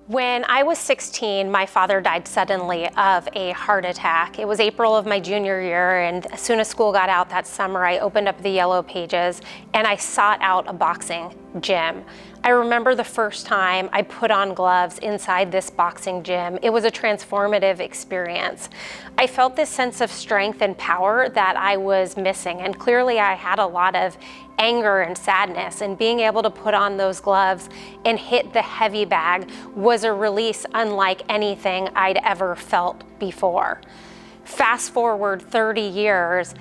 When I was 16, my father died suddenly of a heart attack. It was April of my junior year, and as soon as school got out that summer, I opened up the Yellow Pages and I sought out a boxing gym. I remember the first time I put on gloves inside this boxing gym. It was a transformative experience. I felt this sense of strength and power that I was missing, and clearly I had a lot of anger and sadness, and being able to put on those gloves and hit the heavy bag was a release unlike anything I'd ever felt before. Fast forward 30 years,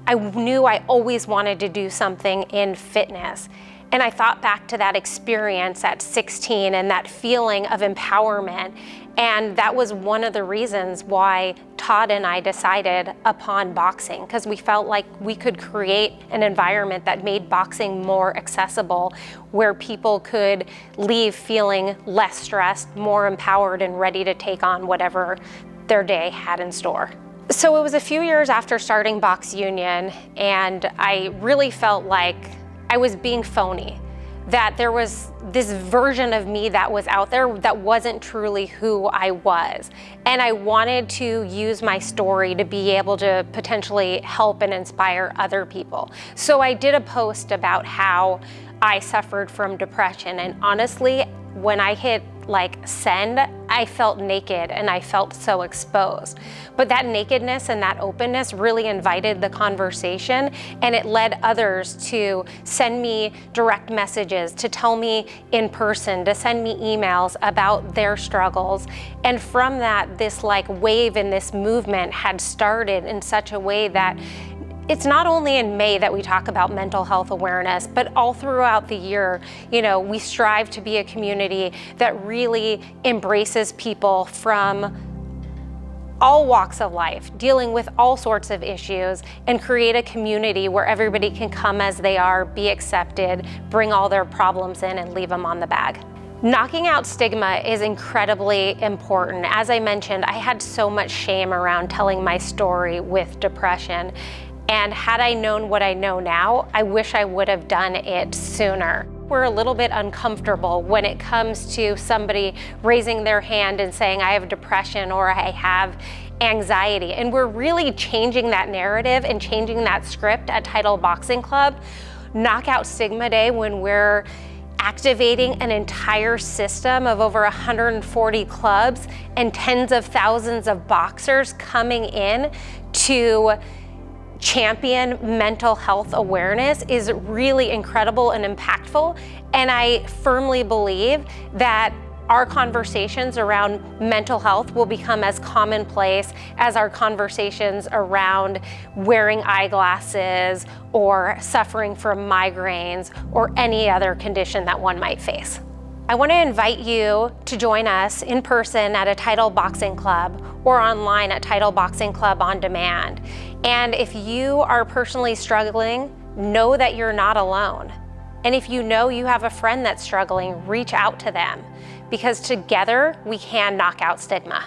I knew I always wanted to do something in fitness. And I thought back to that experience at 16 and that feeling of empowerment. And that was one of the reasons why Todd and I decided upon boxing, because we felt like we could create an environment that made boxing more accessible, where people could leave feeling less stressed, more empowered, and ready to take on whatever their day had in store. So it was a few years after starting Box Union, and I really felt like I was being phony, that there was this version of me that was out there that wasn't truly who I was. And I wanted to use my story to be able to potentially help and inspire other people. So I did a post about how I suffered from depression, and honestly, when I hit send, I felt naked and I felt so exposed. But that nakedness and that openness really invited the conversation, and it led others to send me direct messages, to tell me in person, to send me emails about their struggles. And from that, this wave and this movement had started in such a way that it's not only in May that we talk about mental health awareness, but all throughout the year, we strive to be a community that really embraces people from all walks of life, dealing with all sorts of issues, and create a community where everybody can come as they are, be accepted, bring all their problems in, and leave them on the bag. Knocking out stigma is incredibly important. As I mentioned, I had so much shame around telling my story with depression. And had I known what I know now, I wish I would have done it sooner. We're a little bit uncomfortable when it comes to somebody raising their hand and saying, I have depression or I have anxiety. And we're really changing that narrative and changing that script at Title Boxing Club. Knockout Stigma Day, when we're activating an entire system of over 140 clubs and tens of thousands of boxers coming in to champion mental health awareness, is really incredible and impactful. And I firmly believe that our conversations around mental health will become as commonplace as our conversations around wearing eyeglasses or suffering from migraines or any other condition that one might face. I want to invite you to join us in person at a Title Boxing Club or online at Title Boxing Club on Demand. And if you are personally struggling, know that you're not alone. And if you know you have a friend that's struggling, reach out to them, because together we can knock out stigma.